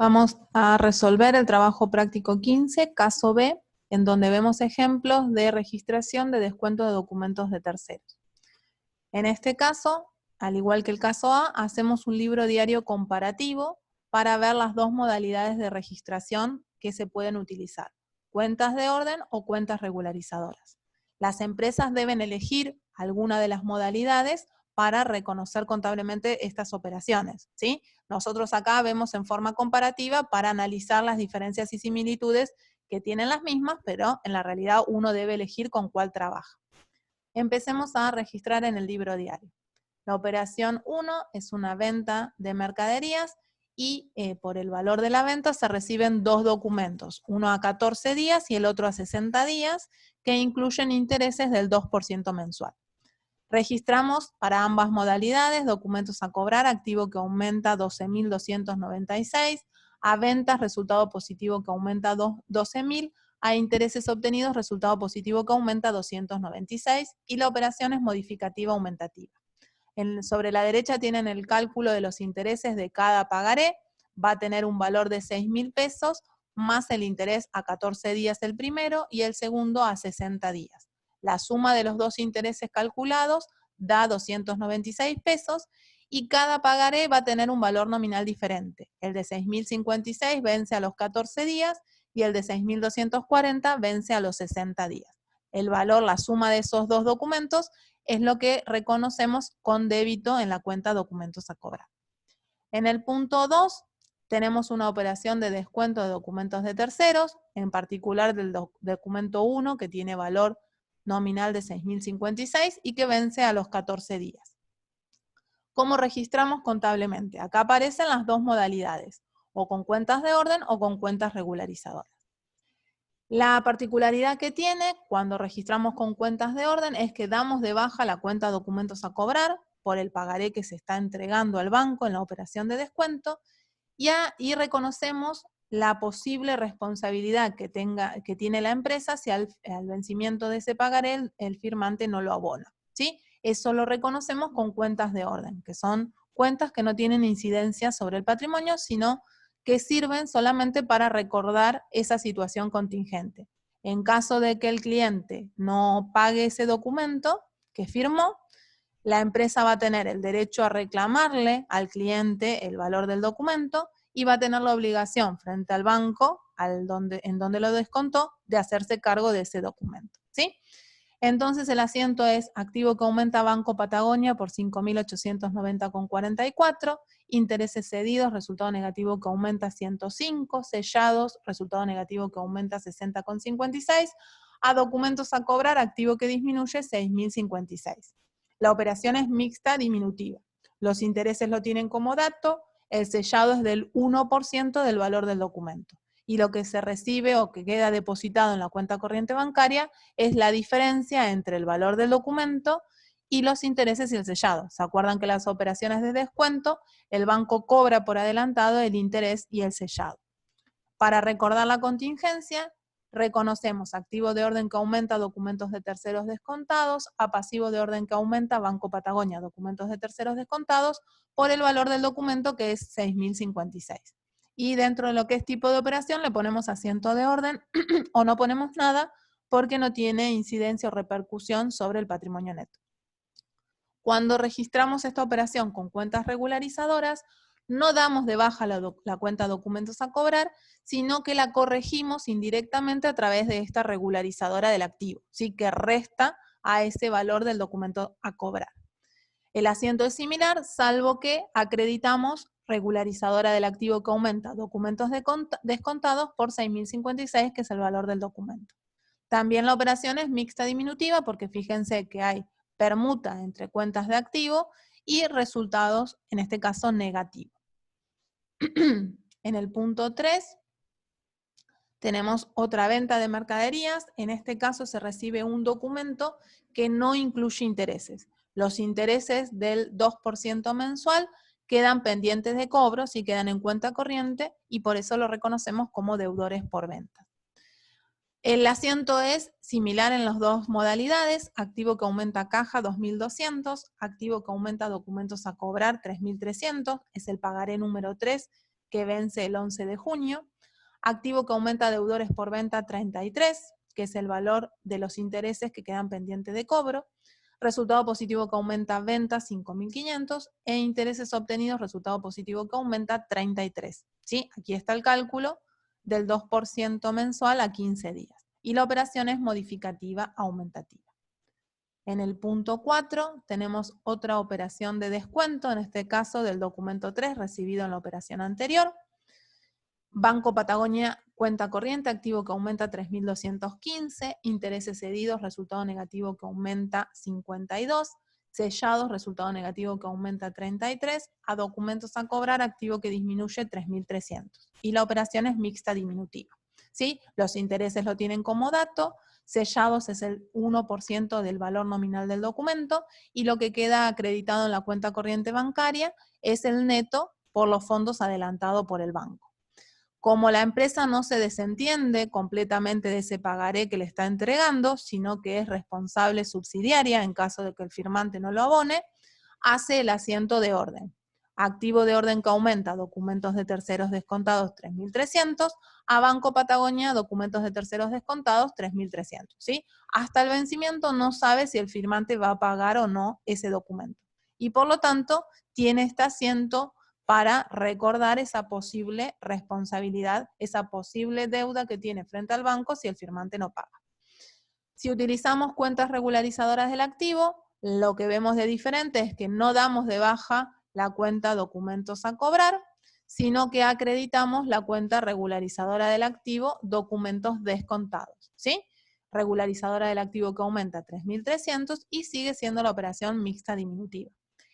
Vamos a resolver el trabajo práctico 15, caso B, en donde vemos ejemplos de registración de descuento de documentos de terceros. En este caso, al igual que el caso A, hacemos un libro diario comparativo para ver las dos modalidades de registración que se pueden utilizar, cuentas de orden o cuentas regularizadoras. Las empresas deben elegir alguna de las modalidades para reconocer contablemente estas operaciones, ¿sí? Nosotros acá vemos en forma comparativa para analizar las diferencias y similitudes que tienen las mismas, pero en la realidad uno debe elegir con cuál trabaja. Empecemos a registrar en el libro diario. La operación 1 es una venta de mercaderías y por el valor de la venta se reciben dos documentos, uno a 14 días y el otro a 60 días, que incluyen intereses del 2% mensual. Registramos para ambas modalidades documentos a cobrar, activo que aumenta 12.296, a ventas resultado positivo que aumenta 12.000, a intereses obtenidos resultado positivo que aumenta 296 y la operación es modificativa aumentativa. Sobre la derecha tienen el cálculo de los intereses de cada pagaré, va a tener un valor de 6.000 pesos más el interés a 14 días el primero y el segundo a 60 días. La suma de los dos intereses calculados da 296 pesos y cada pagaré va a tener un valor nominal diferente. El de 6.056 vence a los 14 días y el de 6.240 vence a los 60 días. El valor, la suma de esos dos documentos, es lo que reconocemos con débito en la cuenta documentos a cobrar. En el punto 2 tenemos una operación de descuento de documentos de terceros, en particular del documento 1 que tiene valor nominal de 6.056 y que vence a los 14 días. ¿Cómo registramos contablemente? Acá aparecen las dos modalidades, o con cuentas de orden o con cuentas regularizadoras. La particularidad que tiene cuando registramos con cuentas de orden es que damos de baja la cuenta documentos a cobrar por el pagaré que se está entregando al banco en la operación de descuento y reconocemos la posible responsabilidad que tiene la empresa si al vencimiento de ese pagaré el firmante no lo abona, ¿sí? Eso lo reconocemos con cuentas de orden, que son cuentas que no tienen incidencia sobre el patrimonio, sino que sirven solamente para recordar esa situación contingente. En caso de que el cliente no pague ese documento que firmó, la empresa va a tener el derecho a reclamarle al cliente el valor del documento y va a tener la obligación frente al banco en donde lo descontó de hacerse cargo de ese documento, ¿sí? Entonces el asiento es activo que aumenta Banco Patagonia por 5.890,44, intereses cedidos, resultado negativo que aumenta 105, sellados, resultado negativo que aumenta 60,56, a documentos a cobrar, activo que disminuye 6.056. La operación es mixta diminutiva. Los intereses lo tienen como dato, el sellado es del 1% del valor del documento. Y lo que se recibe o que queda depositado en la cuenta corriente bancaria es la diferencia entre el valor del documento y los intereses y el sellado. ¿Se acuerdan que las operaciones de descuento, el banco cobra por adelantado el interés y el sellado? Para recordar la contingencia, reconocemos activo de orden que aumenta documentos de terceros descontados, a pasivo de orden que aumenta Banco Patagonia documentos de terceros descontados por el valor del documento que es 6.056. Y dentro de lo que es tipo de operación le ponemos asiento de orden o no ponemos nada porque no tiene incidencia o repercusión sobre el patrimonio neto. Cuando registramos esta operación con cuentas regularizadoras, no damos de baja la cuenta documentos a cobrar, sino que la corregimos indirectamente a través de esta regularizadora del activo, ¿sí? Que resta a ese valor del documento a cobrar. El asiento es similar, salvo que acreditamos regularizadora del activo que aumenta documentos descontados por 6.056, que es el valor del documento. También la operación es mixta diminutiva porque fíjense que hay permuta entre cuentas de activo y resultados, en este caso, negativos. En el punto 3 tenemos otra venta de mercaderías. En este caso se recibe un documento que no incluye intereses. Los intereses del 2% mensual quedan pendientes de cobro si quedan en cuenta corriente y por eso lo reconocemos como deudores por venta. El asiento es similar en las dos modalidades, activo que aumenta caja 2.200, activo que aumenta documentos a cobrar 3.300, es el pagaré número 3 que vence el 11 de junio. Activo que aumenta deudores por venta 33, que es el valor de los intereses que quedan pendientes de cobro. Resultado positivo que aumenta ventas 5.500 e intereses obtenidos, resultado positivo que aumenta 33. ¿Sí? Aquí está el cálculo del 2% mensual a 15 días. Y la operación es modificativa aumentativa. En el punto 4 tenemos otra operación de descuento, en este caso del documento 3 recibido en la operación anterior. Banco Patagonia, cuenta corriente, activo que aumenta 3.215, intereses cedidos, resultado negativo que aumenta 52, sellados, resultado negativo que aumenta 33, a documentos a cobrar, activo que disminuye 3.300. Y la operación es mixta diminutiva. ¿Sí? Los intereses lo tienen como dato, sellados es el 1% del valor nominal del documento, y lo que queda acreditado en la cuenta corriente bancaria es el neto por los fondos adelantados por el banco. Como la empresa no se desentiende completamente de ese pagaré que le está entregando, sino que es responsable subsidiaria en caso de que el firmante no lo abone, hace el asiento de orden. Activo de orden que aumenta, documentos de terceros descontados 3.300, a Banco Patagonia, documentos de terceros descontados 3.300. ¿Sí? Hasta el vencimiento no sabe si el firmante va a pagar o no ese documento. Y por lo tanto, tiene este asiento para recordar esa posible responsabilidad, esa posible deuda que tiene frente al banco si el firmante no paga. Si utilizamos cuentas regularizadoras del activo, lo que vemos de diferente es que no damos de baja la cuenta documentos a cobrar, sino que acreditamos la cuenta regularizadora del activo documentos descontados, ¿sí? Regularizadora del activo que aumenta 3.300 y sigue siendo la operación mixta diminutiva.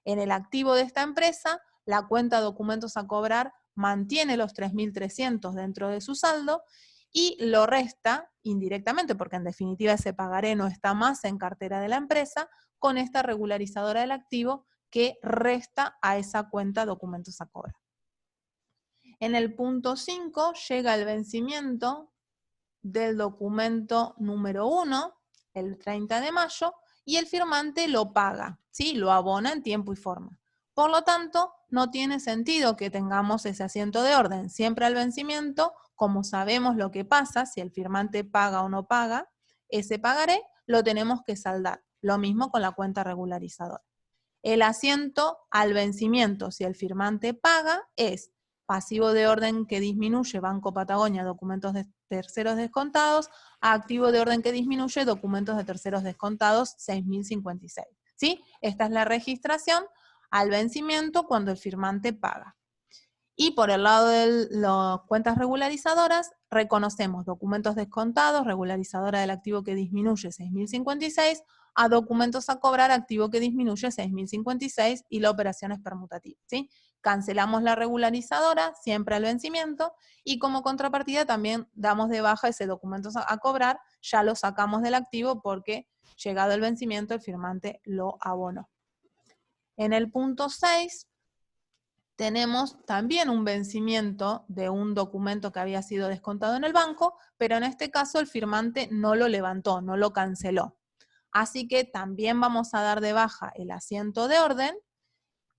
En el activo de esta empresa, la cuenta documentos a cobrar mantiene los 3.300 dentro de su saldo y lo resta indirectamente, porque en definitiva ese pagaré no está más en cartera de la empresa, con esta regularizadora del activo que resta a esa cuenta documentos a cobrar. En el punto 5 llega el vencimiento del documento número 1, el 30 de mayo, y el firmante lo paga, ¿sí? Lo abona en tiempo y forma. Por lo tanto, no tiene sentido que tengamos ese asiento de orden. Siempre al vencimiento, como sabemos lo que pasa, si el firmante paga o no paga, ese pagaré lo tenemos que saldar. Lo mismo con la cuenta regularizadora. El asiento al vencimiento, si el firmante paga, es pasivo de orden que disminuye, Banco Patagonia, documentos de terceros descontados, a activo de orden que disminuye, documentos de terceros descontados, 6.056. ¿Sí? Esta es la registración al vencimiento cuando el firmante paga. Y por el lado de las cuentas regularizadoras, reconocemos documentos descontados, regularizadora del activo que disminuye 6.056, a documentos a cobrar, activo que disminuye 6.056 y la operación es permutativa. ¿Sí? Cancelamos la regularizadora siempre al vencimiento y como contrapartida también damos de baja ese documento a cobrar, ya lo sacamos del activo porque llegado el vencimiento el firmante lo abonó. En el punto 6 tenemos también un vencimiento de un documento que había sido descontado en el banco, pero en este caso el firmante no lo levantó, no lo canceló. Así que también vamos a dar de baja el asiento de orden,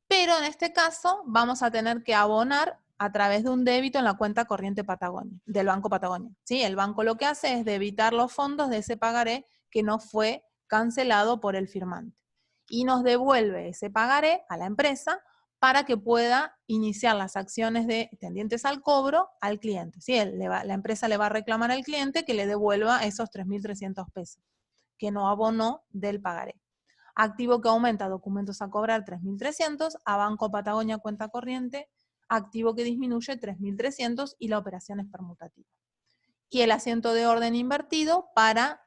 pero en este caso vamos a tener que abonar a través de un débito en la cuenta corriente Patagonia, del Banco Patagonia. ¿Sí? El banco lo que hace es debitar los fondos de ese pagaré que no fue cancelado por el firmante. Y nos devuelve ese pagaré a la empresa para que pueda iniciar las acciones tendientes al cobro al cliente. ¿Sí? La empresa le va a reclamar al cliente que le devuelva esos 3.300 pesos que no abonó del pagaré. Activo que aumenta, documentos a cobrar 3.300, a Banco Patagonia cuenta corriente, activo que disminuye 3.300 y la operación es permutativa. Y el asiento de orden invertido para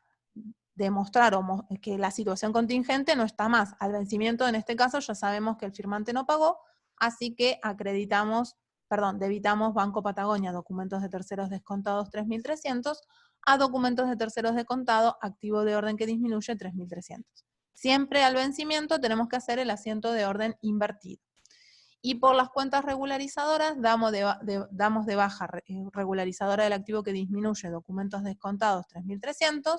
demostrar que la situación contingente no está más. Al vencimiento, en este caso, ya sabemos que el firmante no pagó, así que debitamos Banco Patagonia, documentos de terceros descontados 3.300, a documentos de terceros descontados, activo de orden que disminuye 3.300. Siempre al vencimiento tenemos que hacer el asiento de orden invertido. Y por las cuentas regularizadoras damos de baja regularizadora del activo que disminuye, documentos descontados 3.300,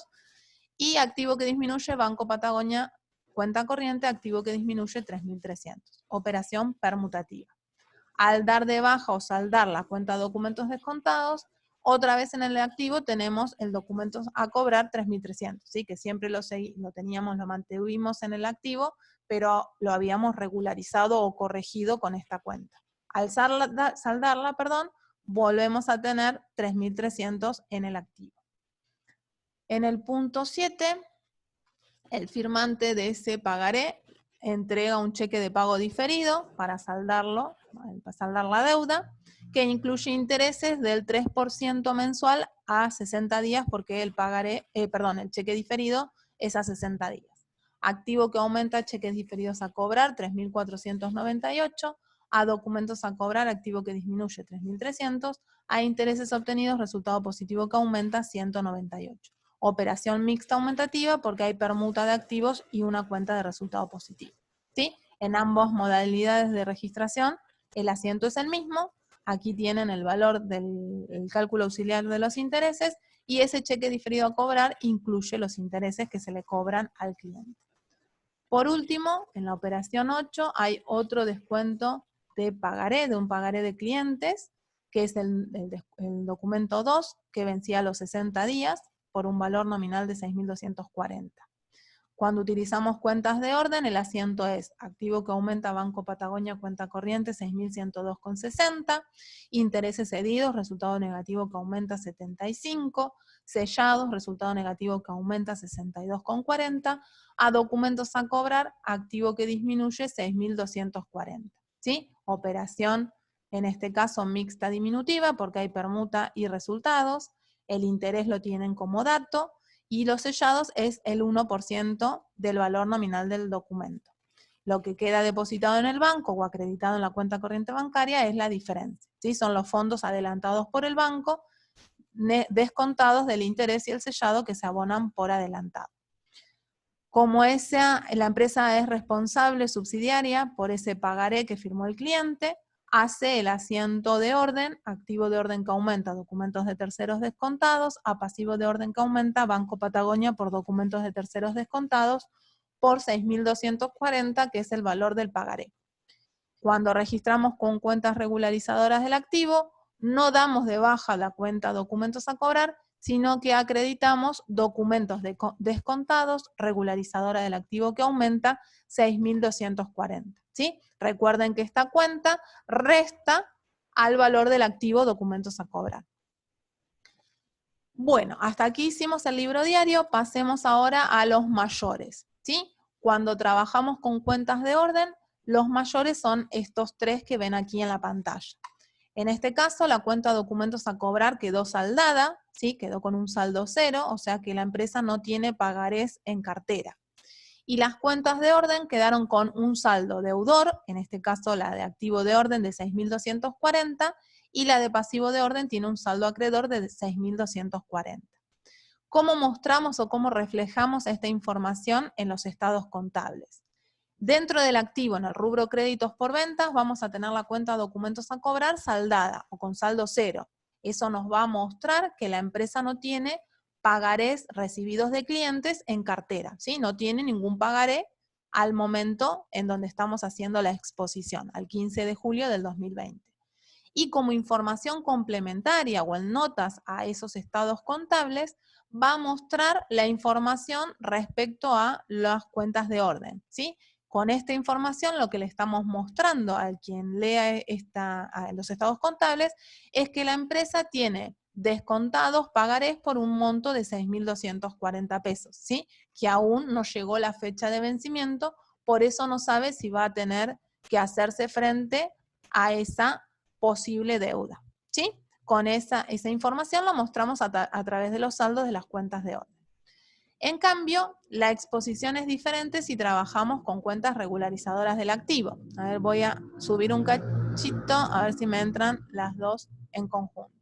y activo que disminuye, Banco Patagonia, cuenta corriente, activo que disminuye 3.300. Operación permutativa. Al dar de baja o saldar la cuenta de documentos descontados, otra vez en el activo tenemos el documento a cobrar 3.300, ¿sí? Que siempre lo teníamos, lo mantuvimos en el activo, pero lo habíamos regularizado o corregido con esta cuenta. Al saldarla, volvemos a tener 3.300 en el activo. En el punto 7, el firmante de ese pagaré entrega un cheque de pago diferido para saldarlo, para saldar la deuda, que incluye intereses del 3% mensual a 60 días, porque el cheque diferido es a 60 días. Activo que aumenta, cheques diferidos a cobrar, 3.498, a documentos a cobrar, activo que disminuye, 3.300, a intereses obtenidos, resultado positivo que aumenta, 198. Operación mixta aumentativa porque hay permuta de activos y una cuenta de resultado positivo, ¿sí? En ambas modalidades de registración el asiento es el mismo, aquí tienen el valor del cálculo auxiliar de los intereses y ese cheque diferido a cobrar incluye los intereses que se le cobran al cliente. Por último, en la operación 8 hay otro descuento de pagaré, de un pagaré de clientes, que es el documento 2, que vencía a los 60 días, por un valor nominal de 6.240. Cuando utilizamos cuentas de orden, el asiento es activo que aumenta Banco Patagonia cuenta corriente 6.102,60, intereses cedidos, resultado negativo que aumenta 75, sellados, resultado negativo que aumenta 62,40, a documentos a cobrar, activo que disminuye 6.240, ¿sí? Operación, en este caso mixta diminutiva, porque hay permuta y resultados, el interés lo tienen como dato, y los sellados es el 1% del valor nominal del documento. Lo que queda depositado en el banco o acreditado en la cuenta corriente bancaria es la diferencia, ¿sí? Son los fondos adelantados por el banco, descontados del interés y el sellado que se abonan por adelantado. Como la empresa es responsable subsidiaria por ese pagaré que firmó el cliente, hace el asiento de orden, activo de orden que aumenta, documentos de terceros descontados, a pasivo de orden que aumenta, Banco Patagonia por documentos de terceros descontados, por 6.240, que es el valor del pagaré. Cuando registramos con cuentas regularizadoras del activo, no damos de baja la cuenta documentos a cobrar, sino que acreditamos documentos descontados, regularizadora del activo que aumenta, 6.240, ¿sí? Recuerden que esta cuenta resta al valor del activo documentos a cobrar. Bueno, hasta aquí hicimos el libro diario, pasemos ahora a los mayores, ¿sí? Cuando trabajamos con cuentas de orden, los mayores son estos tres que ven aquí en la pantalla. En este caso, la cuenta de documentos a cobrar quedó saldada, ¿sí? Quedó con un saldo cero, o sea que la empresa no tiene pagarés en cartera. Y las cuentas de orden quedaron con un saldo deudor, en este caso la de activo de orden de 6.240, y la de pasivo de orden tiene un saldo acreedor de 6.240. ¿Cómo mostramos o cómo reflejamos esta información en los estados contables? Dentro del activo, en el rubro créditos por ventas, vamos a tener la cuenta documentos a cobrar saldada o con saldo cero. Eso nos va a mostrar que la empresa no tiene pagarés recibidos de clientes en cartera, ¿sí? No tiene ningún pagaré al momento en donde estamos haciendo la exposición, al 15 de julio del 2020. Y como información complementaria o en notas a esos estados contables, va a mostrar la información respecto a las cuentas de orden, ¿sí? Con esta información lo que le estamos mostrando a quien lea los estados contables es que la empresa tiene descontados pagarés por un monto de 6.240 pesos, ¿sí? Que aún no llegó la fecha de vencimiento, por eso no sabe si va a tener que hacerse frente a esa posible deuda, ¿sí? Con esa información lo mostramos a través de los saldos de las cuentas de orden. En cambio, la exposición es diferente si trabajamos con cuentas regularizadoras del activo. A ver, voy a subir un cachito a ver si me entran las dos en conjunto.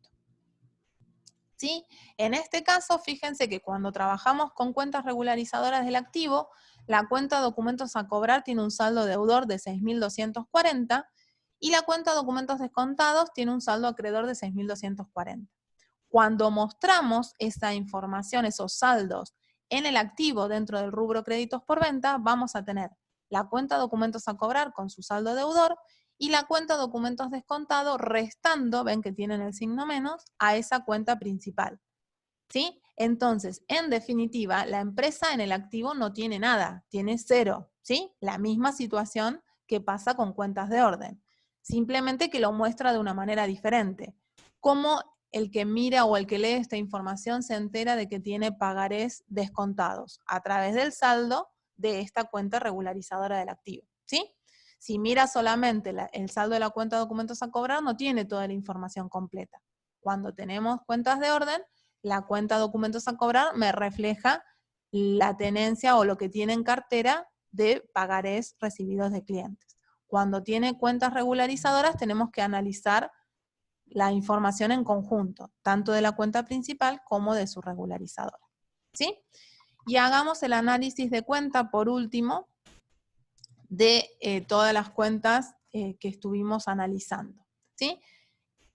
¿Sí? En este caso, fíjense que cuando trabajamos con cuentas regularizadoras del activo, la cuenta documentos a cobrar tiene un saldo deudor de 6.240 y la cuenta documentos descontados tiene un saldo acreedor de 6.240. Cuando mostramos esa información, esos saldos, en el activo dentro del rubro créditos por venta, vamos a tener la cuenta documentos a cobrar con su saldo deudor y la cuenta documentos descontados restando, ven que tienen el signo menos, a esa cuenta principal. ¿Sí? Entonces, en definitiva, la empresa en el activo no tiene nada, tiene 0, ¿sí? La misma situación que pasa con cuentas de orden, simplemente que lo muestra de una manera diferente. ¿Cómo el que mira o el que lee esta información se entera de que tiene pagarés descontados? A través del saldo de esta cuenta regularizadora del activo, ¿sí? Si mira solamente el saldo de la cuenta de documentos a cobrar, no tiene toda la información completa. Cuando tenemos cuentas de orden, la cuenta documentos a cobrar me refleja la tenencia o lo que tiene en cartera de pagarés recibidos de clientes. Cuando tiene cuentas regularizadoras tenemos que analizar la información en conjunto, tanto de la cuenta principal como de su regularizadora. ¿Sí? Y hagamos el análisis de cuenta, por último, de todas las cuentas que estuvimos analizando. ¿Sí?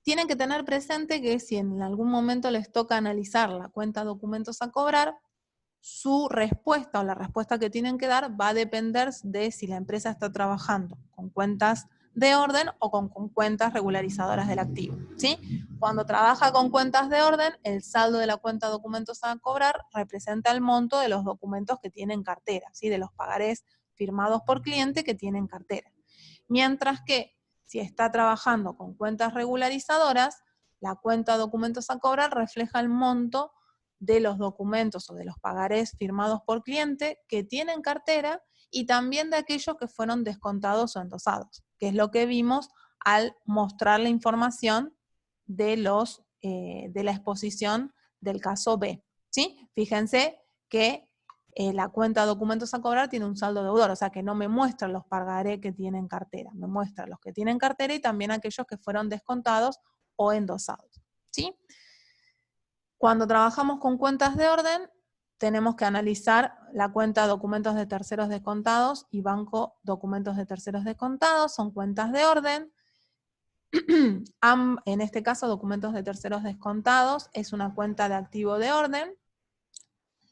Tienen que tener presente que si en algún momento les toca analizar la cuenta documentos a cobrar, su respuesta o la respuesta que tienen que dar va a depender de si la empresa está trabajando con cuentas de orden o con cuentas regularizadoras del activo, ¿sí? Cuando trabaja con cuentas de orden, el saldo de la cuenta documentos a cobrar representa el monto de los documentos que tiene en cartera, ¿sí? De los pagarés firmados por cliente que tiene en cartera. Mientras que si está trabajando con cuentas regularizadoras, la cuenta documentos a cobrar refleja el monto de los documentos o de los pagarés firmados por cliente que tiene en cartera y también de aquellos que fueron descontados o endosados, que es lo que vimos al mostrar la información de la exposición del caso B, ¿sí? Fíjense que la cuenta de documentos a cobrar tiene un saldo deudor, o sea que no me muestra los pagarés que tiene en cartera, me muestra los que tiene en cartera y también aquellos que fueron descontados o endosados, ¿sí? Cuando trabajamos con cuentas de orden, tenemos que analizar la cuenta documentos de terceros descontados y banco documentos de terceros descontados, son cuentas de orden. En este caso, documentos de terceros descontados es una cuenta de activo de orden.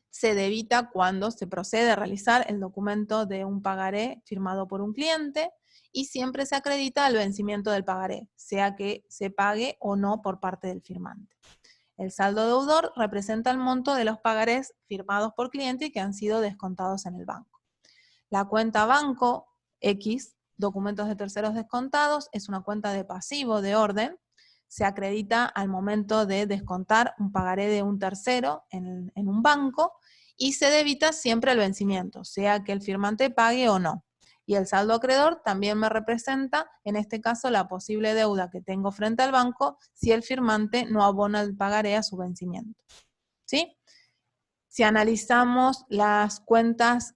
Se debita cuando se procede a realizar el documento de un pagaré firmado por un cliente y siempre se acredita al vencimiento del pagaré, sea que se pague o no por parte del firmante. El saldo deudor representa el monto de los pagarés firmados por cliente y que han sido descontados en el banco. La cuenta banco X, documentos de terceros descontados, es una cuenta de pasivo de orden. Se acredita al momento de descontar un pagaré de un tercero en un banco y se debita siempre el vencimiento, sea que el firmante pague o no. Y el saldo acreedor también me representa, en este caso, la posible deuda que tengo frente al banco si el firmante no abona el pagaré a su vencimiento. ¿Sí? Si analizamos las cuentas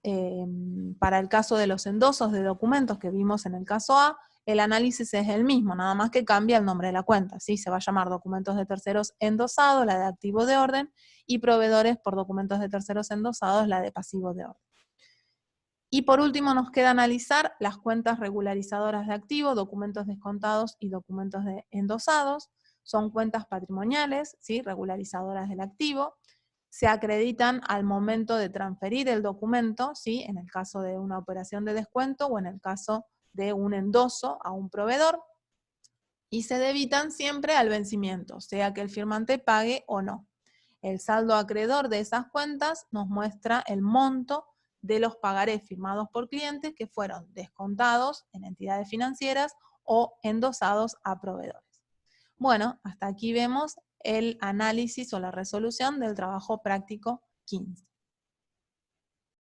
para el caso de los endosos de documentos que vimos en el caso A, el análisis es el mismo, nada más que cambia el nombre de la cuenta, ¿sí? Se va a llamar documentos de terceros endosados, la de activo de orden, y proveedores por documentos de terceros endosados, la de pasivo de orden. Y por último nos queda analizar las cuentas regularizadoras de activo, documentos descontados y documentos endosados. Son cuentas patrimoniales, ¿sí? Regularizadoras del activo. Se acreditan al momento de transferir el documento, ¿sí? En el caso de una operación de descuento o en el caso de un endoso a un proveedor. Y se debitan siempre al vencimiento, sea que el firmante pague o no. El saldo acreedor de esas cuentas nos muestra el monto de los pagarés firmados por clientes que fueron descontados en entidades financieras o endosados a proveedores. Bueno, hasta aquí vemos el análisis o la resolución del trabajo práctico 15.